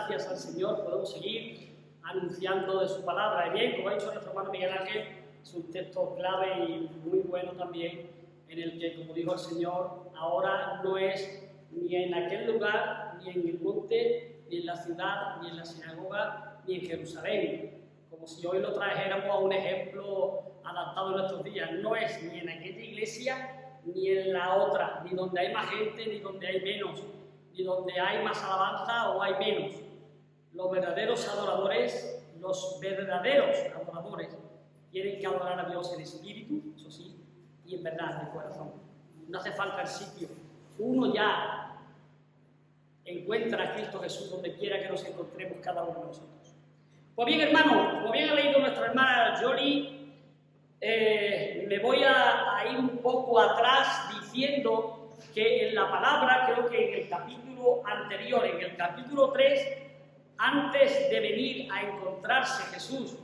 gracias al Señor podemos seguir anunciando de su palabra. Y bien, como ha dicho nuestro hermano Miguel Ángel, es un texto clave y muy bueno también, en el que, como dijo el Señor, ahora no es ni en aquel lugar, ni en el monte, ni en la ciudad, ni en la sinagoga, ni en Jerusalén. Como si hoy lo trajéramos a un ejemplo adaptado a nuestros días. No es ni en aquella iglesia, ni en la otra, ni donde hay más gente, ni donde hay menos, ni donde hay más alabanza o hay menos. Los verdaderos adoradores tienen que adorar a Dios en espíritu, eso sí, y en verdad, de corazón. No hace falta el sitio. Uno ya encuentra a Cristo Jesús donde quiera que nos encontremos cada uno de nosotros. Pues bien, hermano, como bien ha leído nuestra hermana Jolie, me voy a ir un poco atrás diciendo que en la palabra, creo que en el capítulo anterior, en el capítulo 3, antes de venir a encontrarse Jesús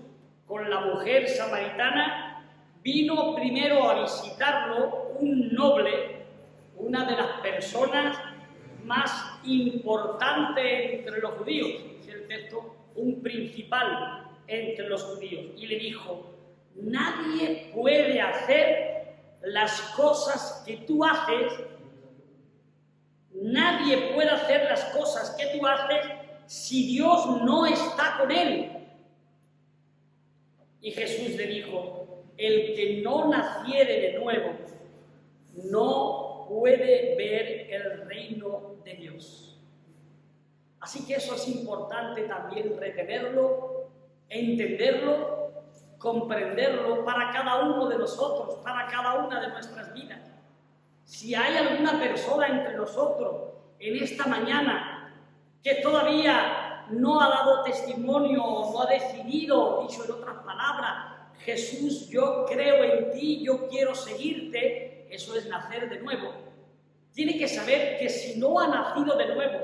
con la mujer samaritana, vino primero a visitarlo un noble, una de las personas más importantes entre los judíos, dice el texto, un principal entre los judíos, y le dijo: nadie puede hacer las cosas que tú haces, nadie puede hacer las cosas que tú haces si Dios no está con él. Y Jesús le dijo: el que no naciere de nuevo no puede ver el reino de Dios. Así que eso es importante también retenerlo, entenderlo, comprenderlo para cada uno de nosotros, para cada una de nuestras vidas. Si hay alguna persona entre nosotros en esta mañana que todavía no ha dado testimonio o no ha decidido, dicho en otras palabras, Jesús, yo creo en ti, yo quiero seguirte, eso es nacer de nuevo. Tiene que saber que si no ha nacido de nuevo,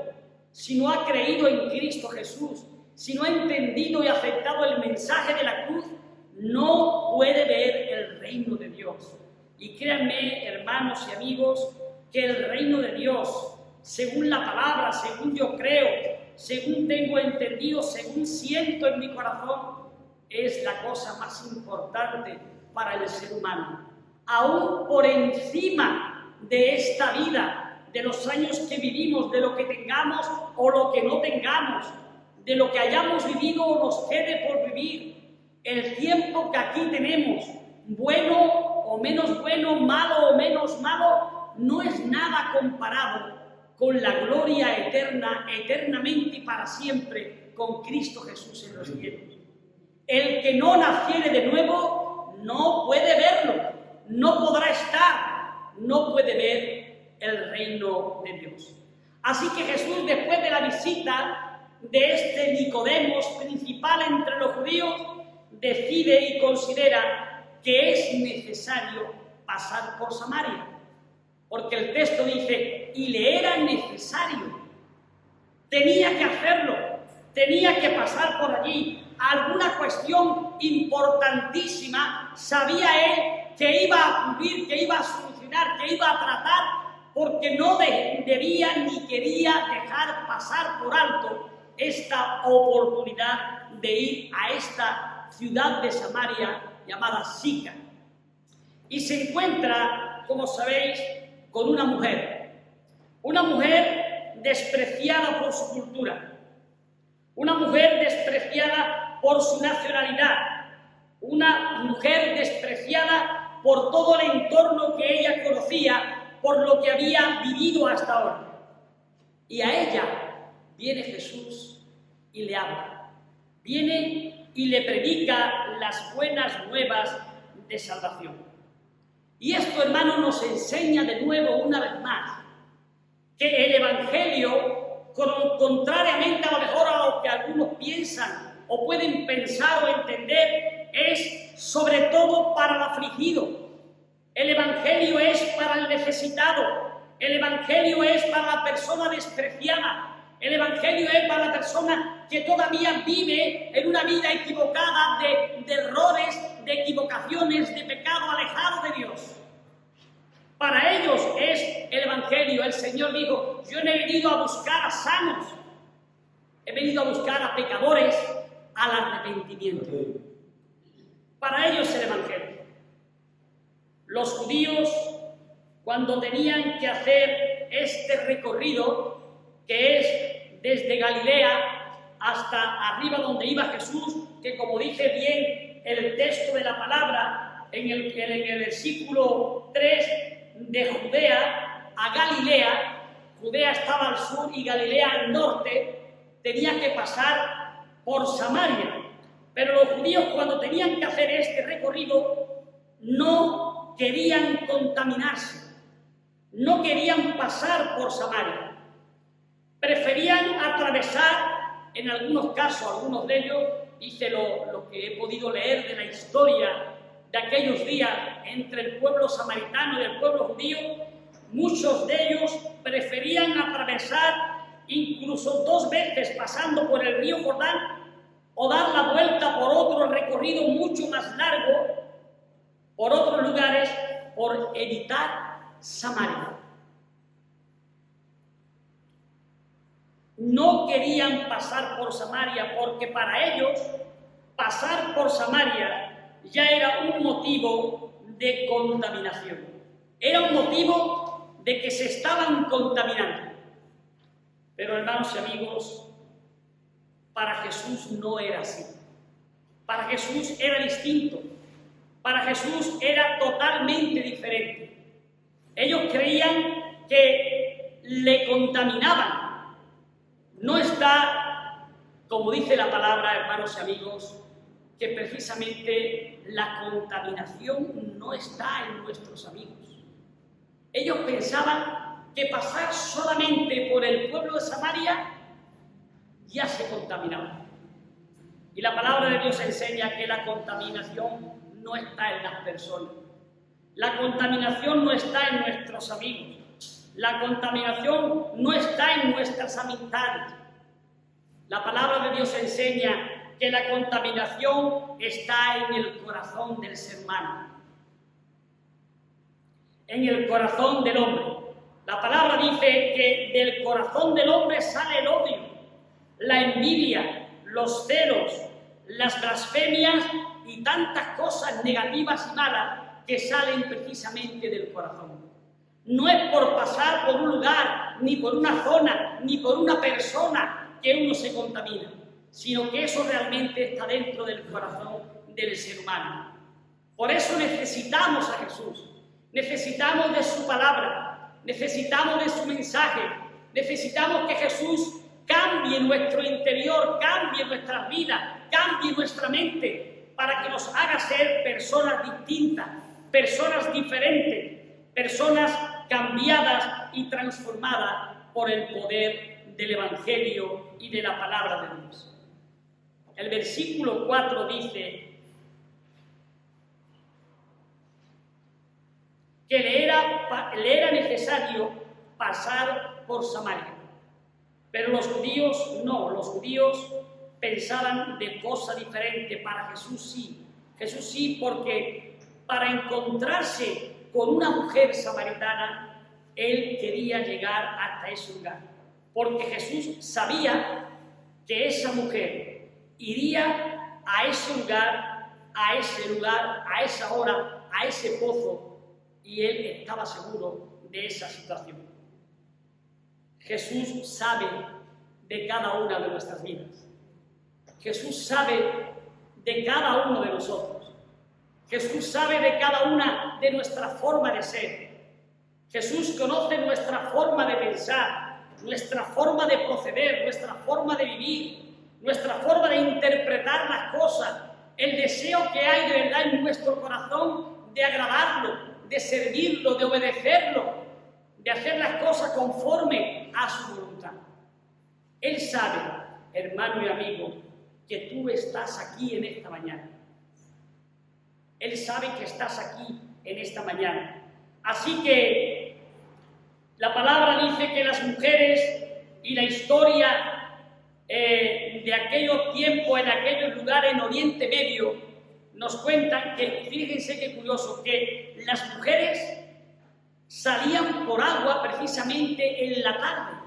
si no ha creído en Cristo Jesús, si no ha entendido y aceptado el mensaje de la cruz, no puede ver el reino de Dios. Y créanme, hermanos y amigos, que el reino de Dios, según la palabra, según yo creo, según tengo entendido, según siento en mi corazón, es la cosa más importante para el ser humano. Aún por encima de esta vida, de los años que vivimos, de lo que tengamos o lo que no tengamos, de lo que hayamos vivido o nos quede por vivir, el tiempo que aquí tenemos, bueno o menos bueno, malo o menos malo, no es nada comparado con la gloria eterna, eternamente y para siempre, con Cristo Jesús en los cielos. El que no naciere de nuevo no puede verlo, no podrá estar, no puede ver el reino de Dios. Así que Jesús, después de la visita de este Nicodemos, principal entre los judíos, decide y considera que es necesario pasar por Samaria. Porque el texto dice, y le era necesario, tenía que hacerlo, tenía que pasar por allí. Alguna cuestión importantísima sabía él que iba a ocurrir, que iba a solucionar, que iba a tratar, porque no debía ni quería dejar pasar por alto esta oportunidad de ir a esta ciudad de Samaria llamada Sicar. Y se encuentra, como sabéis, con una mujer despreciada por su cultura, una mujer despreciada por su nacionalidad, una mujer despreciada por todo el entorno que ella conocía, por lo que había vivido hasta ahora. Y a ella viene Jesús y le habla, viene y le predica las buenas nuevas de salvación. Y esto, hermano, nos enseña de nuevo, una vez más, que el Evangelio, contrariamente a lo mejor a lo que algunos piensan o pueden pensar o entender, es sobre todo para el afligido. El Evangelio es para el necesitado. El Evangelio es para la persona despreciada. El Evangelio es para la persona que todavía vive en una vida equivocada de errores, de equivocaciones, de pecado, alejado de Dios. Para ellos es el Evangelio. El Señor dijo, yo no he venido a buscar a sanos, He venido a buscar a pecadores al arrepentimiento. Para ellos el Evangelio. Los judíos, cuando tenían que hacer este recorrido, que es desde Galilea hasta arriba donde iba Jesús, que como dice bien el texto de la palabra en el versículo 3, de Judea a Galilea, Judea estaba al sur y Galilea al norte, tenía que pasar por Samaria. Pero los judíos, cuando tenían que hacer este recorrido, no querían contaminarse, no querían pasar por Samaria. Preferían atravesar, en algunos casos, algunos de ellos, dice lo que he podido leer de la historia de aquellos días entre el pueblo samaritano y el pueblo judío, muchos de ellos preferían atravesar incluso 2 veces pasando por el río Jordán o dar la vuelta por otro recorrido mucho más largo, por otros lugares, por evitar Samaria. No querían pasar por Samaria porque para ellos pasar por Samaria ya era un motivo de contaminación. Era un motivo de que se estaban contaminando. Pero hermanos y amigos, para Jesús no era así. Para Jesús era distinto. Para Jesús era totalmente diferente. Ellos creían que le contaminaban. No está, como dice la palabra, hermanos y amigos, que precisamente la contaminación no está en nuestros amigos. Ellos pensaban que pasar solamente por el pueblo de Samaria ya se contaminaban. Y la palabra de Dios enseña que la contaminación no está en las personas. La contaminación no está en nuestros amigos. La contaminación no está en nuestras amistades. La palabra de Dios enseña que la contaminación está en el corazón del ser humano, en el corazón del hombre. La palabra dice que del corazón del hombre sale el odio, la envidia, los celos, las blasfemias y tantas cosas negativas y malas que salen precisamente del corazón. No es por pasar por un lugar, ni por una zona, ni por una persona que uno se contamina, sino que eso realmente está dentro del corazón del ser humano. Por eso necesitamos a Jesús, necesitamos de su palabra, necesitamos de su mensaje, necesitamos que Jesús cambie nuestro interior, cambie nuestras vidas, cambie nuestra mente, para que nos haga ser personas distintas, personas diferentes, personas cambiadas y transformadas por el poder del Evangelio y de la palabra de Dios. El versículo 4 dice que le era necesario pasar por Samaria. Pero los judíos no, los judíos pensaban de cosa diferente. Para Jesús sí. Jesús sí, porque para encontrarse con una mujer samaritana, él quería llegar hasta ese lugar. Porque Jesús sabía que esa mujer iría a ese lugar, a esa hora, a ese pozo, y él estaba seguro de esa situación. Jesús sabe de cada una de nuestras vidas. Jesús sabe de cada uno de nosotros. Jesús sabe de cada una de nuestra forma de ser. Jesús conoce nuestra forma de pensar, nuestra forma de proceder, nuestra forma de vivir, nuestra forma de interpretar las cosas, el deseo que hay de verdad en nuestro corazón de agradarlo, de servirlo, de obedecerlo, de hacer las cosas conforme a su voluntad. Él sabe, hermano y amigo, que tú estás aquí en esta mañana. Él sabe que estás aquí en esta mañana. Así que la palabra dice que las mujeres y la historia de aquellos tiempos, en aquellos lugares en Oriente Medio, nos cuentan que, fíjense qué curioso, que las mujeres salían por agua precisamente en la tarde.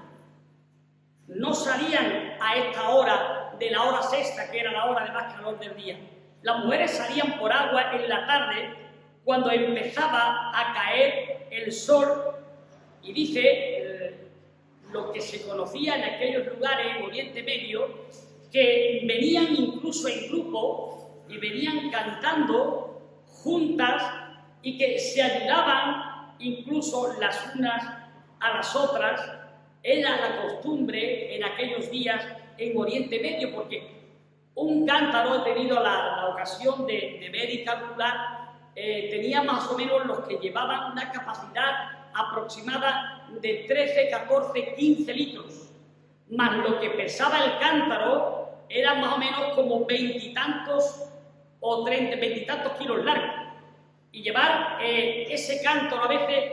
no salían a esta hora de la hora sexta, que era la hora de más calor del día. Las mujeres salían por agua en la tarde, cuando empezaba a caer el sol, y dice lo que se conocía en aquellos lugares en Oriente Medio, que venían incluso en grupo y venían cantando juntas y que se ayudaban incluso las unas a las otras. Era la costumbre en aquellos días en Oriente Medio, porque un cántaro, he tenido la ocasión de ver y calcular, tenía más o menos los que llevaban una capacidad aproximada de 13, 14, 15 litros, más lo que pesaba el cántaro era más o menos como 20 y tantos o 30, 20 y tantos kilos largos, y llevar ese cántaro a veces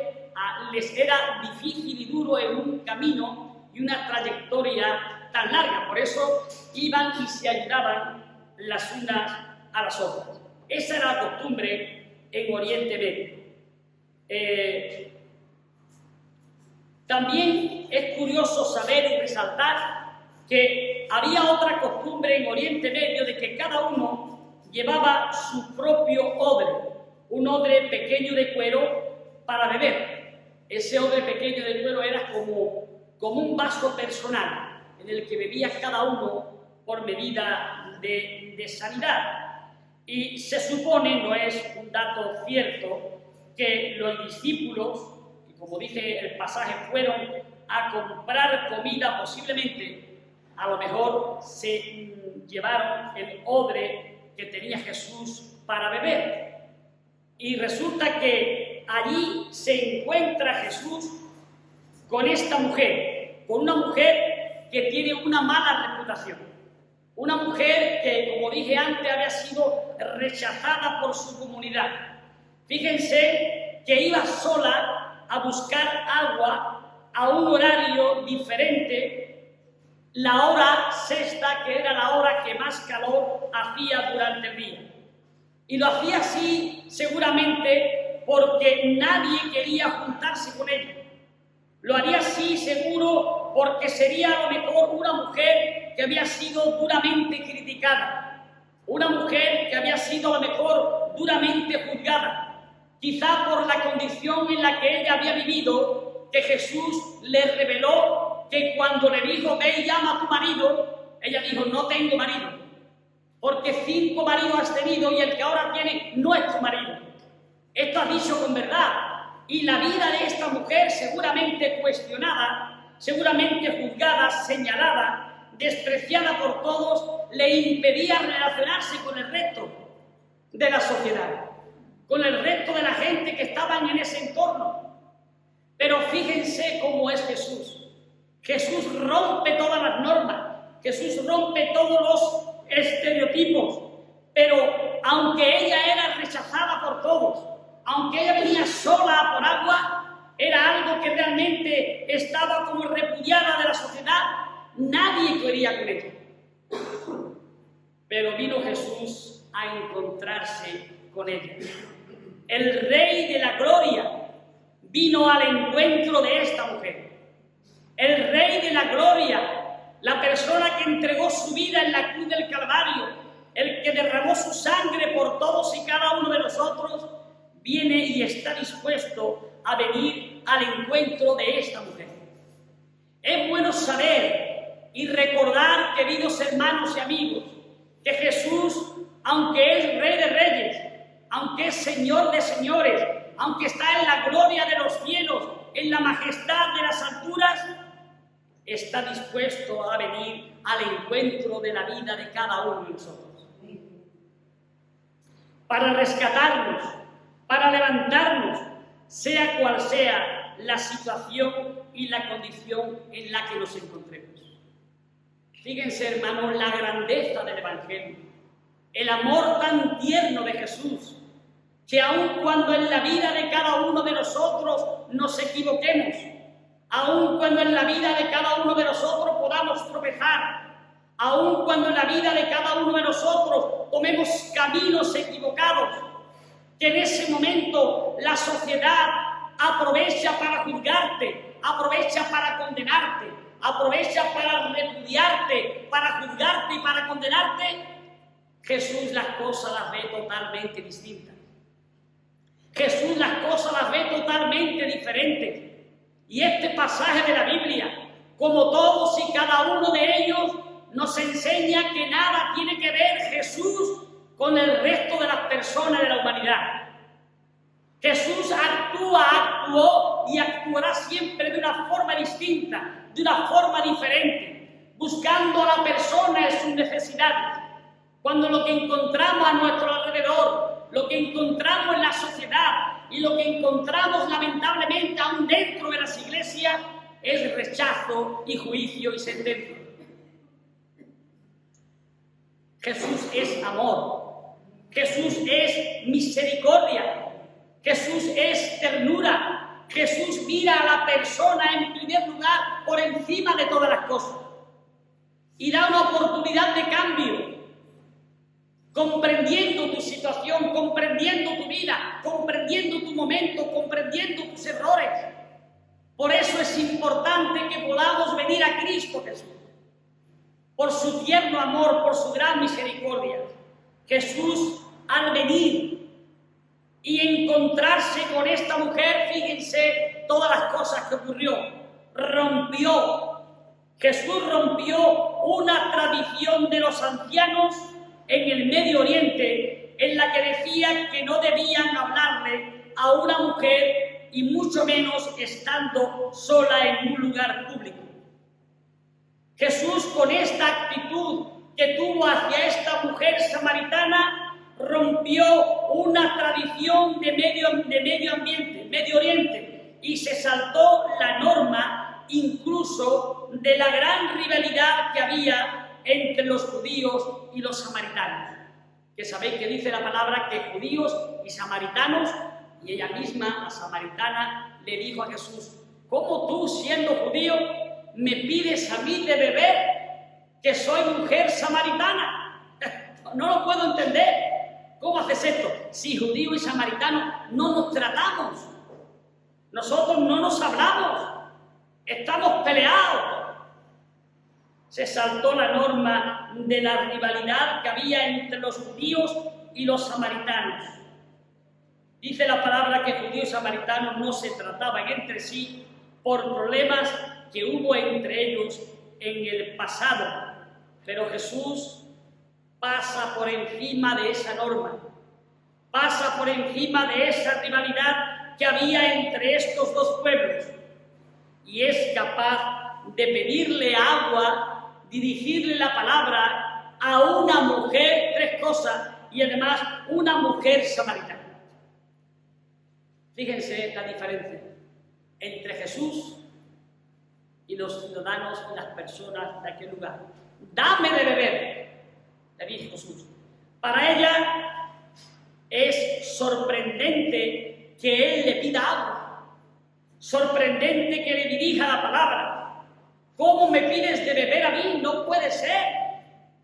les era difícil y duro en un camino y una trayectoria tan larga. Por eso iban y se ayudaban las unas a las otras. Esa era la costumbre en Oriente Medio. También es curioso saber y resaltar que había otra costumbre en Oriente Medio de que cada uno llevaba su propio odre, un odre pequeño de cuero para beber. Ese odre pequeño de cuero era como un vaso personal en el que bebía cada uno por medida de sanidad. Y se supone, no es un dato cierto, que los discípulos, que como dice el pasaje, fueron a comprar comida, posiblemente, a lo mejor se llevaron el odre que tenía Jesús para beber. Y resulta que allí se encuentra Jesús con esta mujer, con una mujer que tiene una mala reputación, una mujer que, como dije antes, había sido rechazada por su comunidad. Fíjense que iba sola a buscar agua a un horario diferente, la hora sexta, que era la hora que más calor hacía durante el día. Y lo hacía así seguramente porque nadie quería juntarse con ella. Lo haría así seguro porque sería a lo mejor una mujer que había sido duramente criticada, una mujer que había sido a lo mejor duramente juzgada, quizá por la condición en la que ella había vivido, que Jesús le reveló que cuando le dijo, ve y llama a tu marido, ella dijo, no tengo marido, porque 5 maridos has tenido y el que ahora tiene no es tu marido. Esto has dicho con verdad. Y la vida de esta mujer, seguramente cuestionada, seguramente juzgada, señalada, despreciada por todos, le impedía relacionarse con el resto de la sociedad, con el resto de la gente que estaban en ese entorno. Pero fíjense cómo es Jesús. Jesús rompe todas las normas, Jesús rompe todos los estereotipos, pero aunque ella era rechazada por todos, aunque ella venía sola por agua, era algo que realmente estaba como repudiada de la sociedad, nadie quería con ella. Pero vino Jesús a encontrarse con ella. El Rey de la Gloria vino al encuentro de esta mujer. El Rey de la Gloria, la persona que entregó su vida en la cruz del Calvario, el que derramó su sangre por todos y cada uno de nosotros, viene y está dispuesto a venir al encuentro de esta mujer. Es bueno saber y recordar, queridos hermanos y amigos, que Jesús, aunque es Rey de Reyes, aunque es Señor de Señores, aunque está en la gloria de los cielos, en la majestad de las alturas, está dispuesto a venir al encuentro de la vida de cada uno de nosotros, para rescatarnos, para levantarnos, sea cual sea la situación y la condición en la que nos encontremos. Fíjense, hermanos, la grandeza del Evangelio, el amor tan tierno de Jesús, que aun cuando en la vida de cada uno de nosotros nos equivoquemos, aun cuando en la vida de cada uno de nosotros podamos tropezar, aun cuando en la vida de cada uno de nosotros tomemos caminos equivocados, que en ese momento la sociedad aprovecha para juzgarte, aprovecha para condenarte, aprovecha para repudiarte, para juzgarte y para condenarte, Jesús las cosas las ve totalmente distintas. Jesús las cosas las ve totalmente diferentes. Y este pasaje de la Biblia, como todos y cada uno de ellos, nos enseña que nada tiene que ver Jesús con el resto de las personas de la humanidad. Jesús actuó y actuará siempre de una forma distinta, de una forma diferente, buscando a la persona en sus necesidades. Cuando lo que encontramos a nuestro alrededor, lo que encontramos en la sociedad y lo que encontramos lamentablemente aún dentro de las iglesias es rechazo y juicio y sentencia. Jesús es amor, Jesús es misericordia, Jesús es ternura, Jesús mira a la persona en primer lugar por encima de todas las cosas y da una oportunidad de cambio, comprendiendo tu situación, comprendiendo tu vida, comprendiendo tu momento, comprendiendo tus errores. Por eso es importante que podamos venir a Cristo Jesús, por su tierno amor, por su gran misericordia. Jesús, al venir y encontrarse con esta mujer, fíjense todas las cosas que ocurrió. Jesús rompió una tradición de los ancianos en el Medio Oriente, en la que decían que no debían hablarle a una mujer y mucho menos estando sola en un lugar público. Jesús, con esta actitud que tuvo hacia esta mujer samaritana, rompió una tradición de Medio Oriente, y se saltó la norma incluso de la gran rivalidad que había entre los judíos y los samaritanos. Que sabéis que dice la palabra que judíos y samaritanos, y ella misma, la samaritana, le dijo a Jesús: ¿cómo tú, siendo judío, me pides a mí de beber, que soy mujer samaritana? No lo puedo entender. ¿Cómo haces esto? Si judío y samaritano no nos tratamos, nosotros no nos hablamos, estamos peleados. Se saltó la norma de la rivalidad que había entre los judíos y los samaritanos. Dice la palabra que judíos y samaritanos no se trataban entre sí por problemas que hubo entre ellos en el pasado. Pero Jesús pasa por encima de esa norma, pasa por encima de esa rivalidad que había entre estos dos pueblos, y es capaz de pedirle agua, dirigirle la palabra a una mujer, tres cosas, y además una mujer samaritana. Fíjense la diferencia entre Jesús y los ciudadanos y las personas de aquel lugar. Dame de beber, le dijo Jesús. Para ella es sorprendente que él le pida agua, sorprendente que le dirija la palabra. ¿Cómo me pides de beber a mí? No puede ser.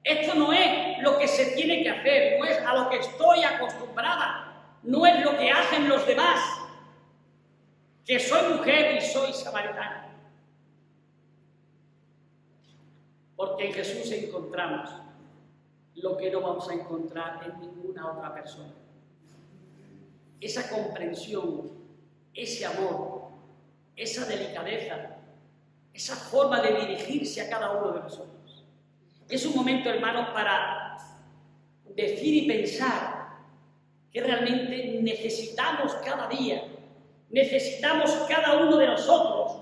Esto no es lo que se tiene que hacer, no es a lo que estoy acostumbrada, no es lo que hacen los demás, que soy mujer y soy samaritana. Porque en Jesús encontramos lo que no vamos a encontrar en ninguna otra persona. Esa comprensión, ese amor, esa delicadeza, esa forma de dirigirse a cada uno de nosotros. Es un momento, hermanos, para decir y pensar que realmente necesitamos cada día, necesitamos cada uno de nosotros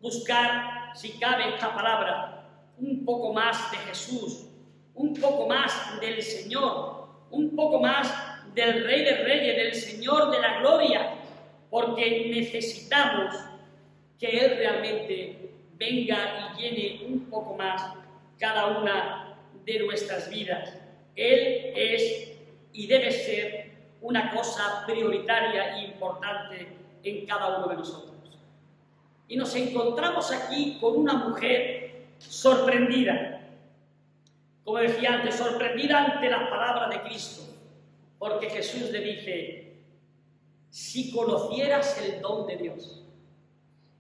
buscar, si cabe esta palabra, un poco más de Jesús, un poco más del Señor, un poco más del Rey de Reyes, del Señor de la Gloria, porque necesitamos que Él realmente venga y llene un poco más cada una de nuestras vidas. Él es y debe ser una cosa prioritaria e importante en cada uno de nosotros. Y nos encontramos aquí con una mujer sorprendida, como decía antes, sorprendida ante las palabras de Cristo, porque Jesús le dice: si conocieras el don de Dios,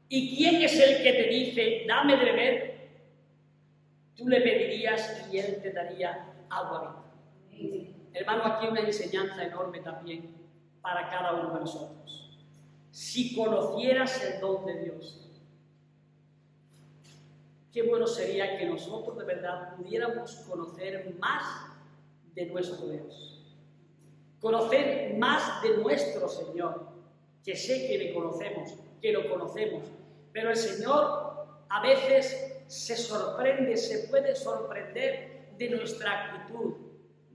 ¿y quién es el que te dice, dame de beber? tú le pedirías y Él te daría agua viva. Hermano, aquí hay una enseñanza enorme también para cada uno de nosotros. Si conocieras el don de Dios, qué bueno sería que nosotros de verdad pudiéramos conocer más de nuestro Dios, conocer más de nuestro Señor, que sé que le conocemos, que lo conocemos, pero el Señor a veces se sorprende, se puede sorprender de nuestra actitud,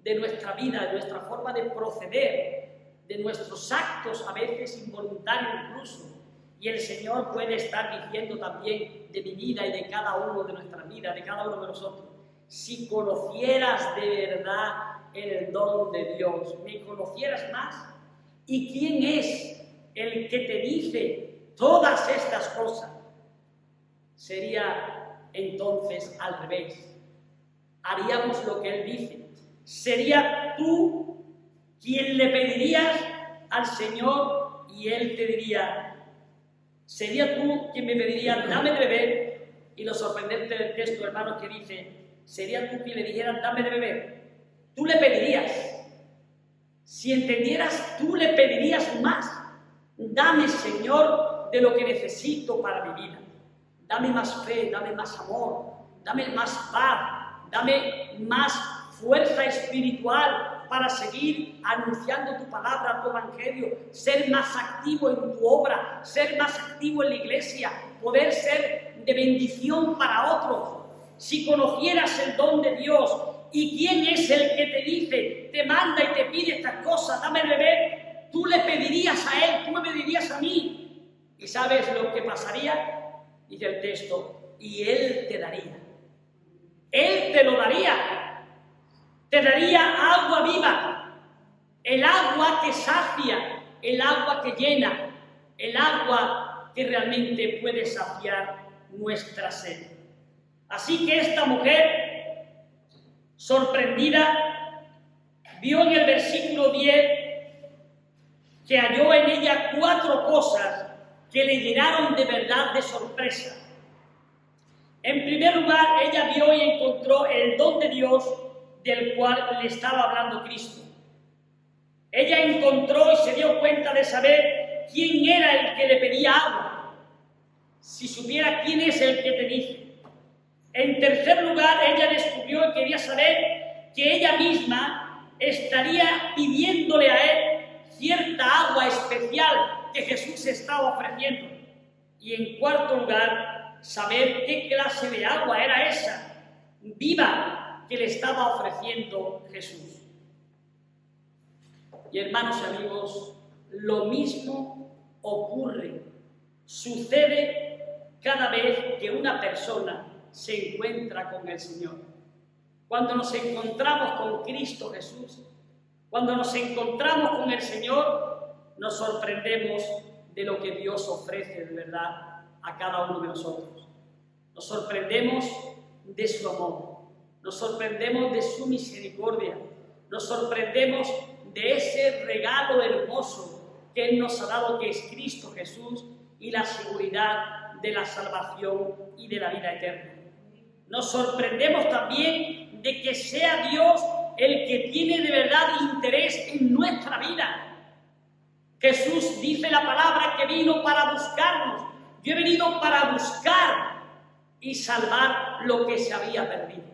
de nuestra vida, de nuestra forma de proceder, de nuestros actos, a veces involuntarios incluso. Y el Señor puede estar diciendo también de mi vida y de cada uno de nuestras vidas, de cada uno de nosotros. Si conocieras de verdad el don de Dios, me conocieras más. ¿Y quién es el que te dice todas estas cosas? Sería entonces al revés. Haríamos lo que Él dice. Sería tú quien le pedirías al Señor y Él te diría, sería tú quien me pediría, dame de beber. Y lo sorprendente del texto, hermanos, que dice, sería tú quien le dijeras, dame de beber. Tú le pedirías. Si entendieras, tú le pedirías más. Dame, Señor, de lo que necesito para mi vida. Dame más fe, dame más amor, dame más paz, dame más fuerza espiritual para seguir anunciando tu palabra, tu evangelio, ser más activo en tu obra, ser más activo en la iglesia, poder ser de bendición para otros. Si conocieras el don de Dios y quién es el que te dice, te manda y te pide estas cosas, dame de beber, tú le pedirías a Él, tú me pedirías a mí. ¿Y sabes lo que pasaría? Dice el texto, y Él te daría. Él te lo daría. Te daría agua viva. El agua que sacia, el agua que llena, el agua que realmente puede saciar nuestra sed. Así que esta mujer, sorprendida, vio en el versículo 10 que halló en ella 4 cosas que le llenaron de verdad de sorpresa. En primer lugar, ella vio y encontró el don de Dios del cual le estaba hablando Cristo. Ella encontró y se dio cuenta de saber quién era el que le pedía agua, si supiera quién es el que te dice. En tercer lugar, ella descubrió y quería saber que ella misma estaría pidiéndole a Él cierta agua especial que Jesús estaba ofreciendo. Y en cuarto lugar, saber qué clase de agua era esa, viva, que le estaba ofreciendo Jesús. Y hermanos y amigos, lo mismo ocurre, sucede cada vez que una persona se encuentra con el Señor. Cuando nos encontramos con Cristo Jesús, cuando nos encontramos con el Señor, nos sorprendemos de lo que Dios ofrece de verdad a cada uno de nosotros. Nos sorprendemos de su amor, nos sorprendemos de su misericordia, nos sorprendemos de ese regalo hermoso que Él nos ha dado, que es Cristo Jesús, y la seguridad de la salvación y de la vida eterna. Nos sorprendemos también de que sea Dios el que tiene de verdad interés en nuestra vida. Jesús dice la palabra que vino para buscarnos. Yo he venido para buscar y salvar lo que se había perdido.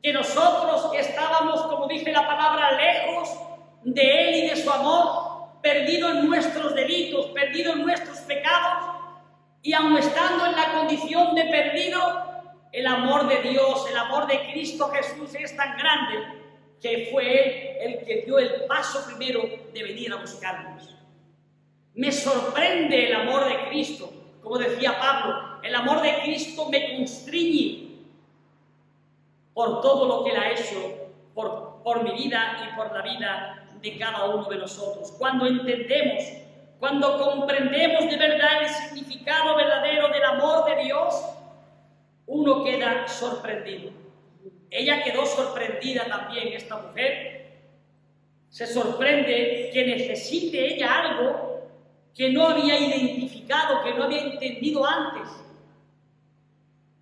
Que nosotros estábamos, como dice la palabra, lejos de Él y de su amor, perdidos en nuestros delitos, perdidos en nuestros pecados, y aun estando en la condición de perdido, el amor de Dios, el amor de Cristo Jesús es tan grande que fue Él el que dio el paso primero de venir a buscarnos. Me sorprende el amor de Cristo, como decía Pablo, el amor de Cristo me constriñe por todo lo que Él ha hecho, por mi vida y por la vida de cada uno de nosotros. Cuando entendemos, cuando comprendemos de verdad el significado verdadero del amor de Dios, uno queda sorprendido. Ella quedó sorprendida también, esta mujer. Se sorprende que necesite ella algo que no había identificado, que no había entendido antes.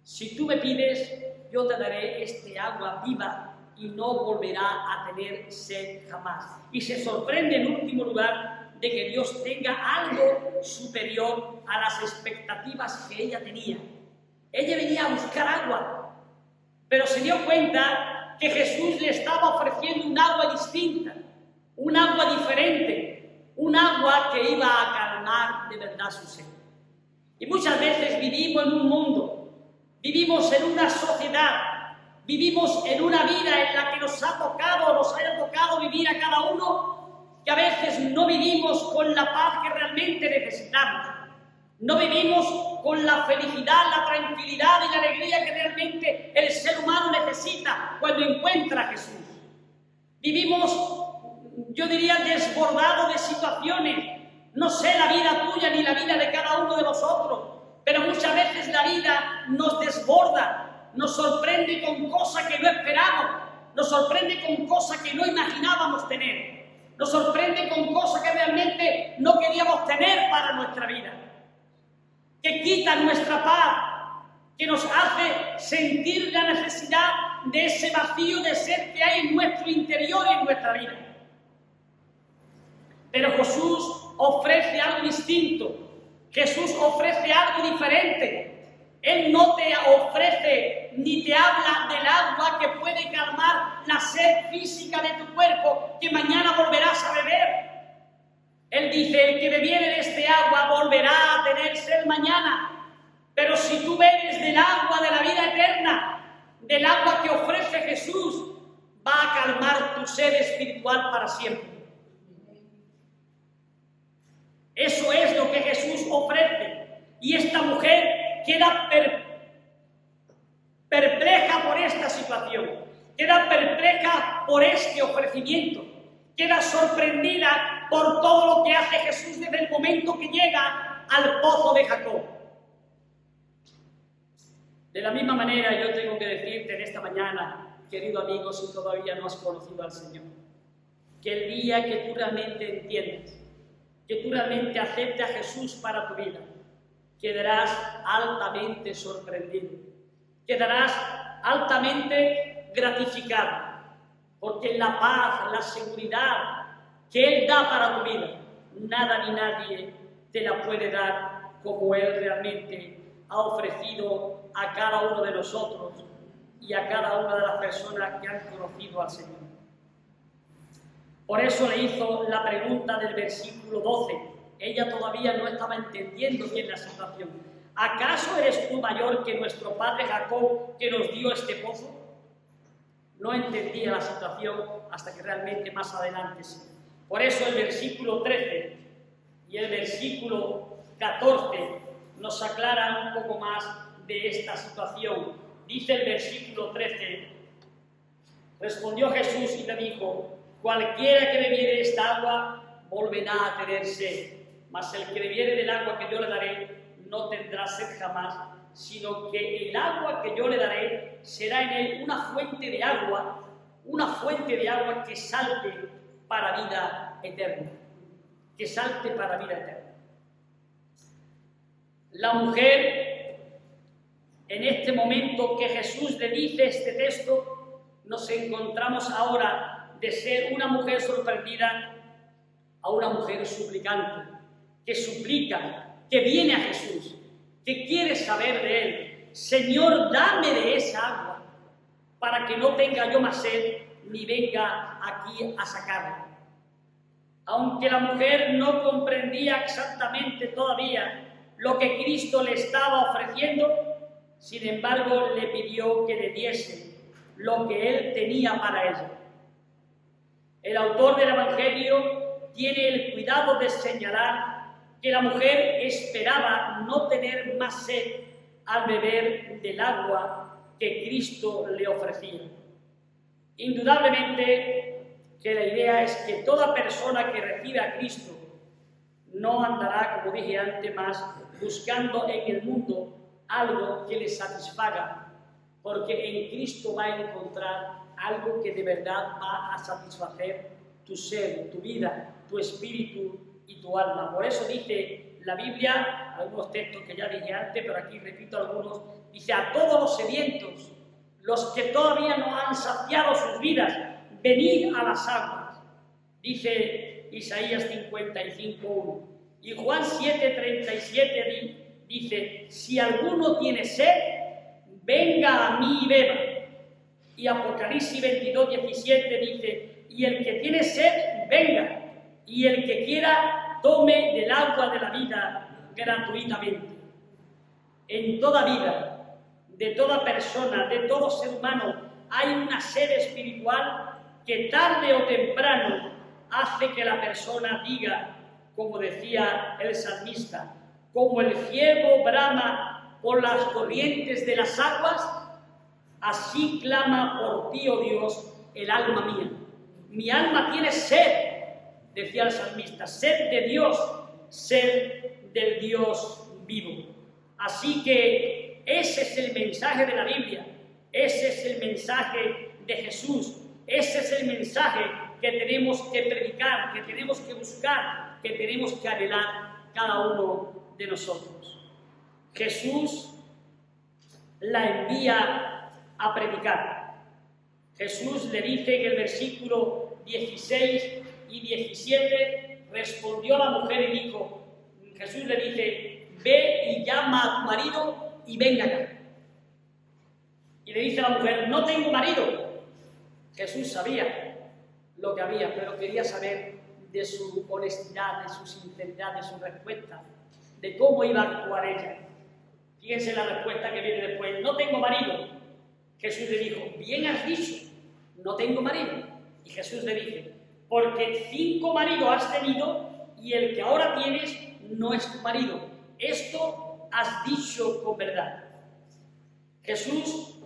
Si tú me pides, yo te daré este agua viva y no volverá a tener sed jamás. Y se sorprende en último lugar de que Dios tenga algo superior a las expectativas que ella tenía. Ella venía a buscar agua, pero se dio cuenta que Jesús le estaba ofreciendo un agua distinta, un agua diferente, un agua que iba a calmar de verdad su sed. Y muchas veces vivimos en un mundo, vivimos en una sociedad, vivimos en una vida en la que nos haya tocado vivir a cada uno, que a veces no vivimos con la paz que realmente necesitamos. No vivimos con la felicidad, la tranquilidad y la alegría que realmente el ser humano necesita cuando encuentra a Jesús. Vivimos, yo diría, desbordados de situaciones. No sé la vida tuya ni la vida de cada uno de nosotros, pero muchas veces la vida nos desborda, nos sorprende con cosas que no esperamos, nos sorprende con cosas que no imaginábamos tener, nos sorprende con cosas que realmente no queríamos tener para nuestra vida, que quita nuestra paz, que nos hace sentir la necesidad de ese vacío de ser que hay en nuestro interior y en nuestra vida. Pero Jesús ofrece algo distinto, Jesús ofrece algo diferente. Él no te ofrece ni te habla del agua que puede calmar la sed física de tu cuerpo, que mañana volverás a beber. Él dice, el que bebiere de este agua volverá a tener sed mañana. Pero si tú bebes del agua de la vida eterna, del agua que ofrece Jesús, va a calmar tu sed espiritual para siempre. Eso es lo que Jesús ofrece. Y esta mujer queda perpleja por esta situación, queda perpleja por este ofrecimiento, queda sorprendida por todo lo que hace Jesús desde el momento que llega al pozo de Jacob. De la misma manera yo tengo que decirte en esta mañana, querido amigo, si todavía no has conocido al Señor, que el día que tú realmente entiendas, que tú realmente aceptes a Jesús para tu vida, quedarás altamente sorprendido, quedarás altamente gratificado, porque la paz, la seguridad que Él da para tu vida, nada ni nadie te la puede dar como Él realmente ha ofrecido a cada uno de nosotros y a cada una de las personas que han conocido al Señor. Por eso le hizo la pregunta del versículo 12. Ella todavía no estaba entendiendo bien la situación. ¿Acaso eres tú mayor que nuestro padre Jacob, que nos dio este pozo? No entendía la situación hasta que realmente más adelante sí. Por eso el versículo 13 y el versículo 14 nos aclaran un poco más de esta situación. Dice el versículo 13, respondió Jesús y le dijo, cualquiera que bebiere esta agua volverá a tener sed, mas el que bebiere del agua que yo le daré no tendrá sed jamás, sino que el agua que yo le daré será en él una fuente de agua que salte para vida eterna, que salte para vida eterna. La mujer, en este momento que Jesús le dice este texto, nos encontramos ahora de ser una mujer sorprendida a una mujer suplicante, que suplica, que viene a Jesús, que quiere saber de Él. Señor, dame de esa agua, para que no tenga yo más sed, ni venga aquí a sacarla. Aunque la mujer no comprendía exactamente todavía lo que Cristo le estaba ofreciendo, sin embargo le pidió que le diese lo que Él tenía para ella. El autor del Evangelio tiene el cuidado de señalar que la mujer esperaba no tener más sed al beber del agua que Cristo le ofrecía. Indudablemente que la idea es que toda persona que recibe a Cristo no andará, como dije antes, más buscando en el mundo algo que le satisfaga, porque en Cristo va a encontrar algo que de verdad va a satisfacer tu ser, tu vida, tu espíritu y tu alma. Por eso dice la Biblia, algunos textos que ya dije antes, pero aquí repito algunos, dice, a todos los sedientos los que todavía no han saciado sus vidas, venid a las aguas, dice Isaías 55:1. Y Juan 7:37 dice, si alguno tiene sed, venga a mí y beba. Y Apocalipsis 22:17 dice, y el que tiene sed, venga, y el que quiera, tome del agua de la vida gratuitamente. En toda vida, de toda persona, de todo ser humano, hay una sed espiritual que tarde o temprano hace que la persona diga, como decía el salmista, como el ciervo brama por las corrientes de las aguas, así clama por ti, oh Dios, el alma mía. Mi alma tiene sed, decía el salmista, sed de Dios, sed del Dios vivo. Así que ese es el mensaje de la Biblia, ese es el mensaje de Jesús, ese es el mensaje que tenemos que predicar, que tenemos que buscar, que tenemos que anhelar cada uno de nosotros. Jesús la envía a predicar. Jesús le dice en el versículo 16 y 17, respondió la mujer y dijo, Jesús le dice, ve y llama a tu marido y venga acá. Y le dice a la mujer, no tengo marido. Jesús sabía lo que había, pero quería saber de su honestidad, de su sinceridad, de su respuesta, de cómo iba a actuar ella. Fíjense la respuesta que viene después, no tengo marido. Jesús le dijo, bien has dicho, no tengo marido. Y Jesús le dice, porque 5 maridos has tenido y el que ahora tienes no es tu marido. Esto has dicho con verdad. Jesús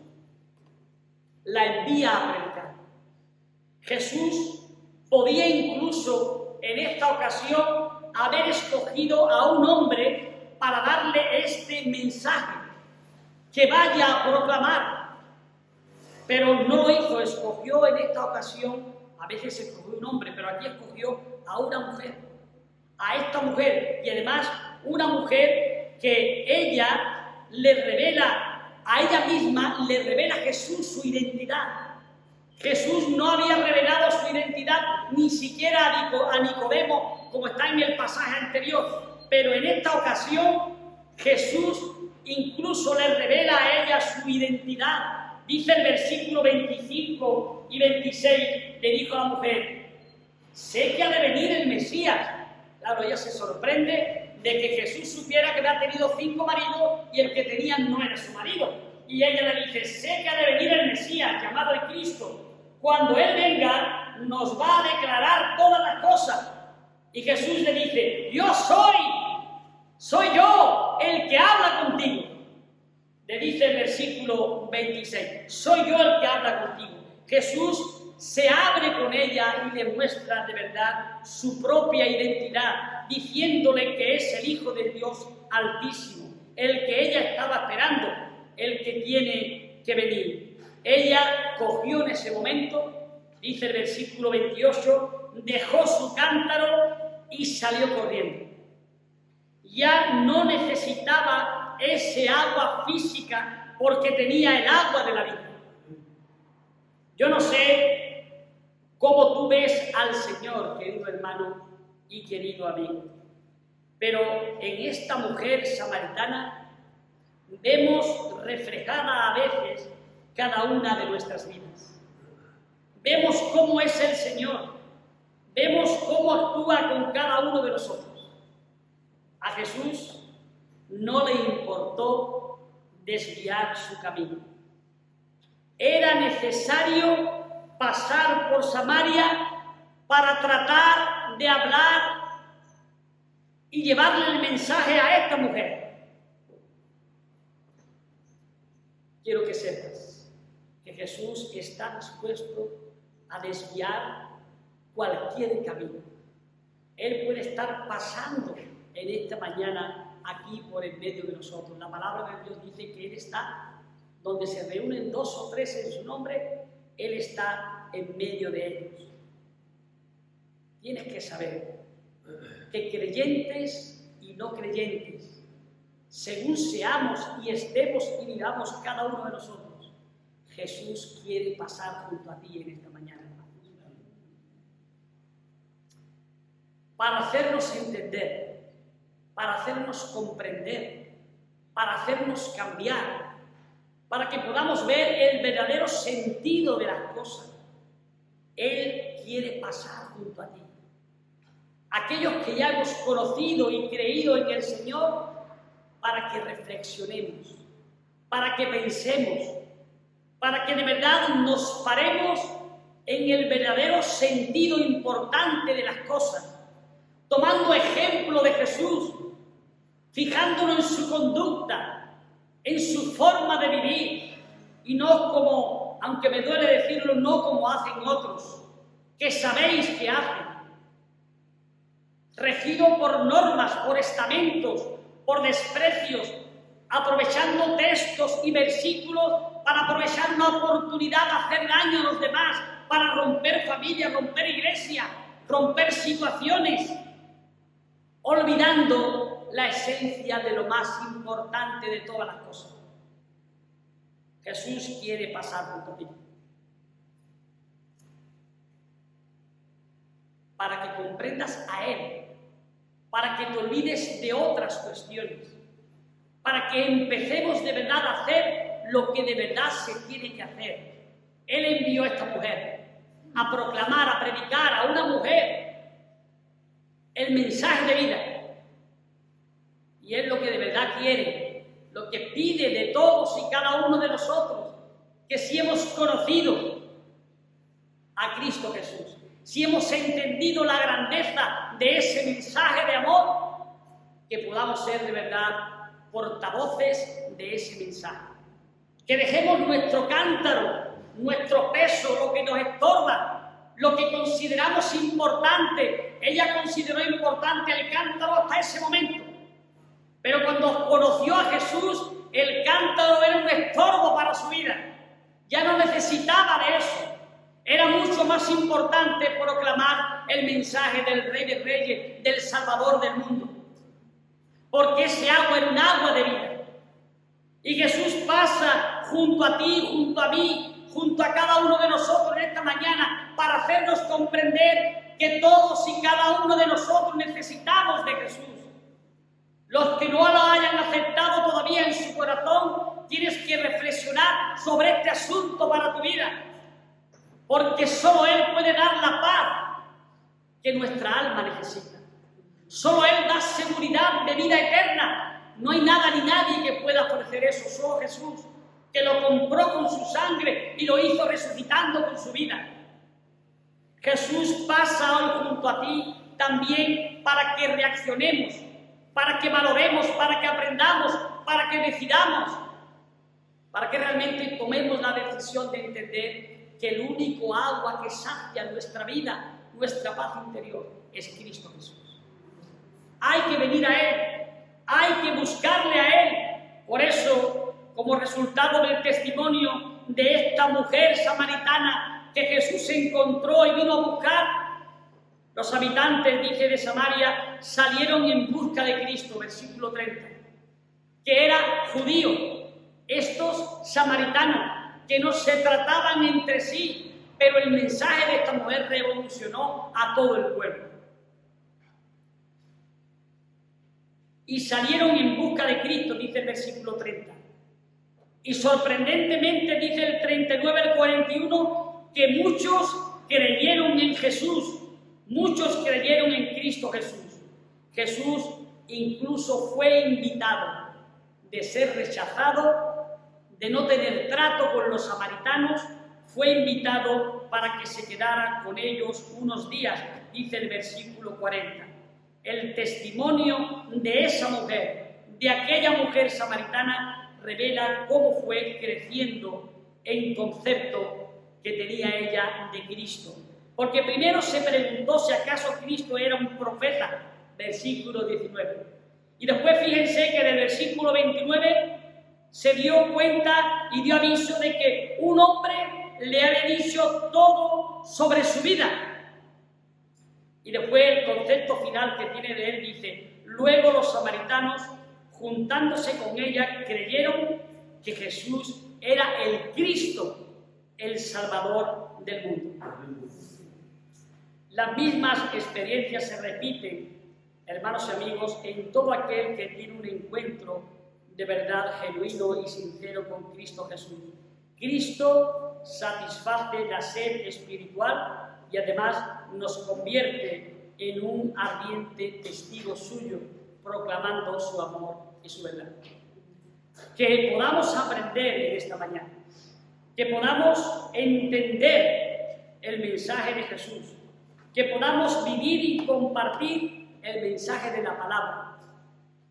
la envía a predicar. Jesús podía incluso en esta ocasión haber escogido a un hombre para darle este mensaje, que vaya a proclamar, pero no lo hizo, escogió en esta ocasión, a veces escogió un hombre, pero aquí escogió a una mujer, a esta mujer, y además una mujer que ella le revela, a ella misma le revela a Jesús su identidad. Jesús no había revelado su identidad ni siquiera a Nicodemo, como está en el pasaje anterior, pero en esta ocasión Jesús incluso le revela a ella su identidad. Dice el versículo 25 y 26, le dijo a la mujer, sé que ha de venir el Mesías. Claro, ella se sorprende de que Jesús supiera que había tenido 5 maridos y el que tenía no era su marido. Y ella le dice, sé que ha de venir el Mesías, llamado el Cristo. Cuando Él venga, nos va a declarar todas las cosas. Y Jesús le dice, yo soy yo el que habla contigo. Le dice el versículo 26, soy yo el que habla contigo. Jesús se abre con ella y le muestra de verdad su propia identidad, diciéndole que es el Hijo del Dios Altísimo, el que ella estaba esperando, el que tiene que venir. Ella cogió en ese momento, dice el versículo 28, dejó su cántaro y salió corriendo. Ya no necesitaba ese agua física porque tenía el agua de la vida. Yo no sé cómo tú ves al Señor, querido hermano y querido amigo, pero en esta mujer samaritana vemos reflejada a veces cada una de nuestras vidas. Vemos cómo es el Señor, vemos cómo actúa con cada uno de nosotros. A Jesús no le importó desviar su camino. Era necesario pasar por Samaria para tratar de hablar y llevarle el mensaje a esta mujer. Quiero que sepas que Jesús está dispuesto a desviar cualquier camino. Él puede estar pasando en esta mañana aquí por en medio de nosotros. La palabra de Dios dice que Él está donde se reúnen 2 o 3 en su nombre, Él está en medio de ellos. Tienes que saber que creyentes y no creyentes, según seamos y estemos y vivamos cada uno de nosotros, Jesús quiere pasar junto a ti en esta mañana, hermano, para hacernos entender, para hacernos comprender, para hacernos cambiar, para que podamos ver el verdadero sentido de las cosas. Él quiere pasar junto a ti. Aquellos que ya hemos conocido y creído en el Señor, para que reflexionemos, para que pensemos, para que de verdad nos paremos en el verdadero sentido importante de las cosas, tomando ejemplo de Jesús, fijándonos en su conducta, en su forma de vivir, y no como, aunque me duele decirlo, no como hacen otros, que sabéis que hacen, regido por normas, por estamentos, por desprecios, aprovechando textos y versículos para aprovechar una oportunidad de hacer daño a los demás, para romper familias, romper iglesias, romper situaciones, olvidando la esencia de lo más importante de todas las cosas. Jesús quiere pasar junto a ti, para que comprendas a Él, para que te olvides de otras cuestiones, para que empecemos de verdad a hacer lo que de verdad se tiene que hacer. Él envió a esta mujer a proclamar, a predicar a una mujer el mensaje de vida. Y es lo que de verdad quiere, lo que pide de todos y cada uno de nosotros, que si hemos conocido a Cristo Jesús, si hemos entendido la grandeza de ese mensaje de amor, que podamos ser de verdad portavoces de ese mensaje. Que dejemos nuestro cántaro, nuestro peso, lo que nos estorba, lo que consideramos importante. Ella consideró importante el cántaro hasta ese momento, pero cuando conoció a Jesús, el cántaro era un estorbo para su vida. Ya no necesitaba de eso. Era mucho más importante proclamar el mensaje del Rey de Reyes, del Salvador del mundo, porque ese agua era un agua de vida. Y Jesús pasa junto a ti, junto a mí, junto a cada uno de nosotros en esta mañana, para hacernos comprender que todos y cada uno de nosotros necesitamos de Jesús. Los que no lo hayan aceptado todavía en su corazón, tienes que reflexionar sobre este asunto para tu vida, porque solo Él puede dar la paz que nuestra alma necesita. Solo Él da seguridad de vida eterna. No hay nada ni nadie que pueda ofrecer eso, solo Jesús, que lo compró con su sangre y lo hizo resucitando con su vida. Jesús pasa hoy junto a ti también para que reaccionemos, para que valoremos, para que aprendamos, para que decidamos, para que realmente tomemos la decisión de entender que el único agua que sacia nuestra vida, nuestra paz interior, es Cristo Jesús. Hay que venir a Él. Hay que buscarle a Él. Por eso, como resultado del testimonio de esta mujer samaritana que Jesús encontró y vino a buscar, los habitantes, dice, de Samaria salieron en busca de Cristo, versículo 30, que era judío, estos samaritanos, que no se trataban entre sí, pero el mensaje de esta mujer revolucionó a todo el pueblo. Y salieron en busca de Cristo, dice el versículo 30. Y sorprendentemente, dice el 39 al 41, que muchos creyeron en Jesús, muchos creyeron en Cristo Jesús. Jesús incluso fue invitado de ser rechazado, de no tener trato con los samaritanos, fue invitado para que se quedara con ellos unos días, dice el versículo 40. El testimonio de esa mujer, de aquella mujer samaritana, revela cómo fue creciendo en concepto que tenía ella de Cristo. Porque primero se preguntó si acaso Cristo era un profeta, versículo 19. Y después fíjense que en el versículo 29 se dio cuenta y dio aviso de que un hombre le había dicho todo sobre su vida. Y después el concepto final que tiene de él dice: luego los samaritanos, juntándose con ella, creyeron que Jesús era el Cristo, el Salvador del mundo. Las mismas experiencias se repiten, hermanos y amigos, en todo aquel que tiene un encuentro de verdad genuino y sincero con Cristo Jesús. Cristo satisface la sed espiritual y además nos convierte en un ardiente testigo suyo, proclamando su amor y su verdad. Que podamos aprender en esta mañana, que podamos entender el mensaje de Jesús, que podamos vivir y compartir el mensaje de la palabra,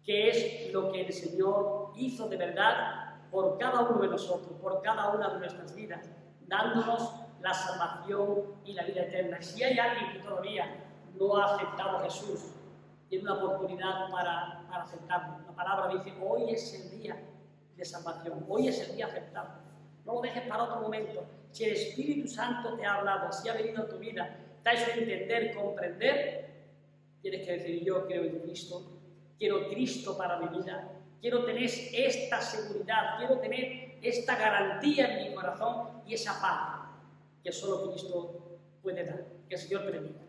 que es lo que el Señor hizo de verdad por cada uno de nosotros, por cada una de nuestras vidas, dándonos la salvación y la vida eterna. Y si hay alguien que todavía no ha aceptado a Jesús, tiene una oportunidad para aceptarlo. La palabra dice, hoy es el día de salvación, hoy es el día aceptable. No lo dejes para otro momento. Si el Espíritu Santo te ha hablado, si ha venido a tu vida, te ha hecho entender, comprender, tienes que decir, yo creo en Cristo, quiero Cristo para mi vida, quiero tener esta seguridad, quiero tener esta garantía en mi corazón y esa paz que solo Cristo puede dar. Que el Señor te bendiga.